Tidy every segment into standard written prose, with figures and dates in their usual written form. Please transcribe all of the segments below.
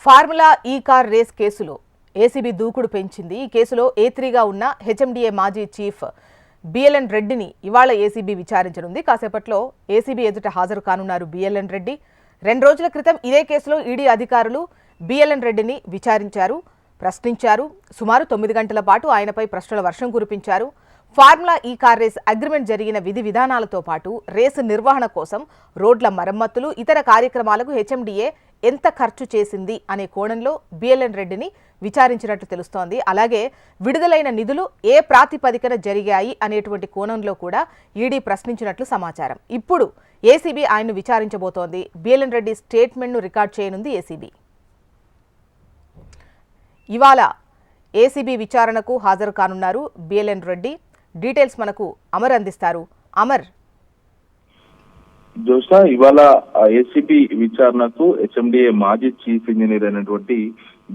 Formula ఈ car race కేసులో ACB దూకుడు పెంచింది. ఈ కేసులో A3గా ఉన్న హెచ్ఎండిఏ మాజీ చీఫ్ బిఎల్ఎన్ రెడ్డిని ఇవాళ ఏసీబీ విచారించనుంది. కాసేపట్లో ఏసీబీ ఎదుట హాజరు కానున్నారు బిఎల్ఎన్ రెడ్డి. 2 రోజుల క్రితం ఇదే కేసులో ఈడీ అధికారులు బిఎల్ఎన్ రెడ్డిని విచారించారు, ప్రశ్నించారు. సుమారు 9 గంటల పాటు ఆయనపై ప్రశ్నల వర్షం కురిపించారు. ఫార్ములా ఈ కార్ రేస్ అగ్రిమెంట్ జరిగిన విధి విధానాలతో పాటు రేసు నిర్వహణ కోసం రోడ్ల మరమ్మతులు, ఇతర కార్యక్రమాలకు హెచ్ఎండిఏ ఎంత ఖర్చు చేసింది అనే కోణంలో బిఎల్ఎన్ రెడ్డిని విచారించినట్లు తెలుస్తోంది. అలాగే విడుదలైన నిధులు ఏ ప్రాతిపదికన జరిగాయి అనేటువంటి కోణంలో కూడా ఈడీ ప్రశ్నించినట్లు సమాచారం. ఇప్పుడు ఏసీబీ ఆయన్ను విచారించబోతోంది. బిఎల్ఎన్ రెడ్డి స్టేట్మెంట్ను రికార్డ్ చేయనుంది ఏసీబీ. ఇవాళ ఏసీబీ విచారణకు హాజరు కానున్నారు బిఎల్ఎన్ రెడ్డి. డీటెయిల్స్ మనకు అమర్ అందిస్తారు. అమర్, జోషా, ఇవాళ ఏసీబీ విచారణకు హెచ్ఎండిఏ మాజీ చీఫ్ ఇంజనీర్ అయినటువంటి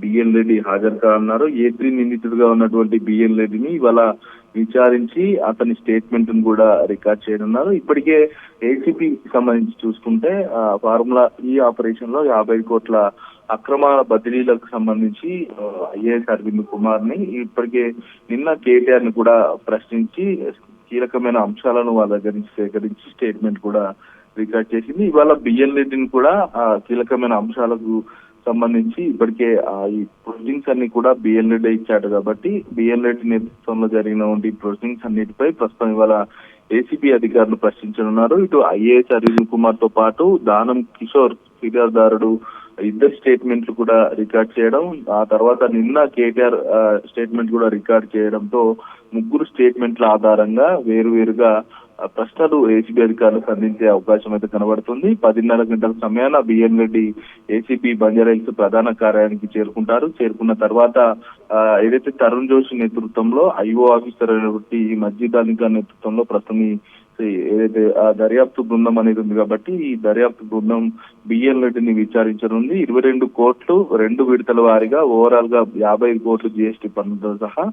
బిఎన్ రెడ్డి హాజరు కానున్నారు. A3 నిందితుడిగా ఉన్నటువంటి బిఎన్ రెడ్డిని ఇవాళ విచారించి అతని స్టేట్మెంట్ ను కూడా రికార్డ్ చేయనున్నారు. ఇప్పటికే ఏసీబీ సంబంధించి చూసుకుంటే ఫార్ములా ఈ ఆపరేషన్ లో 50 కోట్ల అక్రమ బదిలీలకు సంబంధించి ఐఏఎస్ అరవింద్ కుమార్ ని ఇప్పటికే నిన్న కేటీఆర్ ని కూడా ప్రశ్నించి కీలకమైన అంశాలను వాళ్ళ దగ్గర నుంచి సేకరించి స్టేట్మెంట్ కూడా రికార్డ్ చేసింది. ఇవాళ బిఎన్ రెడ్డిని కూడా కీలకమైన అంశాలకు సంబంధించి ఇప్పటికే ఈ ప్రొసీడింగ్స్ అన్ని కూడా బిఎన్ రెడ్డి ఇచ్చాడు కాబట్టి బిఎన్ రెడ్డి నేతృత్వంలో జరిగినటువంటి ప్రొసీడింగ్స్ అన్నిటిపై ప్రస్తుతం ఇవాళ ఏసీబీ అధికారులు ప్రశ్నించనున్నారు. ఇటు ఐఏఎస్ అరవింద్ కుమార్ తో పాటు దానం కిషోర్ ఫిర్యాదుదారుడు ఇద్దరు స్టేట్మెంట్లు కూడా రికార్డ్ చేయడం, ఆ తర్వాత నిన్న కేటీఆర్ స్టేట్మెంట్ కూడా రికార్డ్ చేయడంతో ముగ్గురు స్టేట్మెంట్ల ఆధారంగా వేరువేరుగా ప్రశ్నలు ఏసీబీ అధికారులకు అందించే అవకాశం అయితే కనబడుతుంది. 10:30 గంటల సమయాన బిఎన్ రెడ్డి ఏసీబీ బంజారాహిల్స్ ప్రధాన కార్యాలయానికి చేరుకుంటారు. చేరుకున్న తర్వాత ఏదైతే తరుణ్ జోషి నేతృత్వంలో ఐఓ ఆఫీసర్ అయినటువంటి మస్జిద్ అలీ ఖాన్ నేతృత్వంలో ప్రస్తుతం ఏదైతే దర్యాప్తు బృందం అనేది ఉంది కాబట్టి ఈ దర్యాప్తు బృందం బిఎన్ రెడ్డిని విచారించనుంది. 22 కోట్లు 2 విడతల వారీగా ఓవరాల్ గా 55 కోట్లు జీఎస్టీ పన్నుతో సహా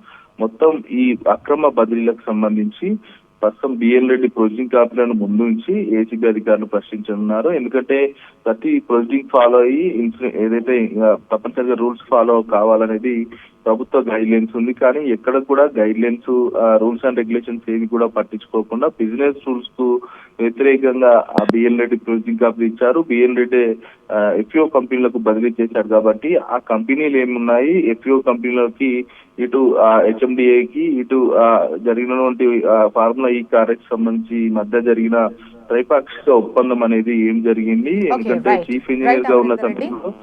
మొత్తం ఈ అక్రమ బదిలీలకు సంబంధించి ప్రస్తుతం బిఎన్ రెడ్డి ప్రొసీడింగ్ కాపీలను ముందు నుంచి ఏసీబీ అధికారులు ప్రశ్నించనున్నారు. ఎందుకంటే ప్రతి ప్రొసీడింగ్ ఫాలో అయ్యి ఏదైతే తప్పనిసరిగా రూల్స్ ఫాలో కావాలనేది ప్రభుత్వ గైడ్ లైన్స్ ఉంది. కానీ ఎక్కడ కూడా guide lines, rules and regulations ఏవి కూడా పట్టించుకోకుండా బిజినెస్ రూల్స్ కు వ్యతిరేకంగా బిఎన్ రెడ్డి ప్రొసీడింగ్ కాపీ ఇచ్చారు. బిఎన్ రెడ్డి ఎఫ్ఓ కంపెనీలకు బదిలీ చేశారు కాబట్టి ఆ కంపెనీలు ఏమున్నాయి, ఎఫ్ఓ కంపెనీలకి ఇటు హెచ్ఎండిఏకి ఇటు జరిగినటువంటి ఫార్ములా ఈ కార్యక్రమం సంబంధించి మధ్య జరిగిన త్రైపాక్షిక ఒప్పందం అనేది ఏం జరిగింది, ఎందుకంటే చీఫ్ ఇంజనీర్ గా ఉన్న సమయంలో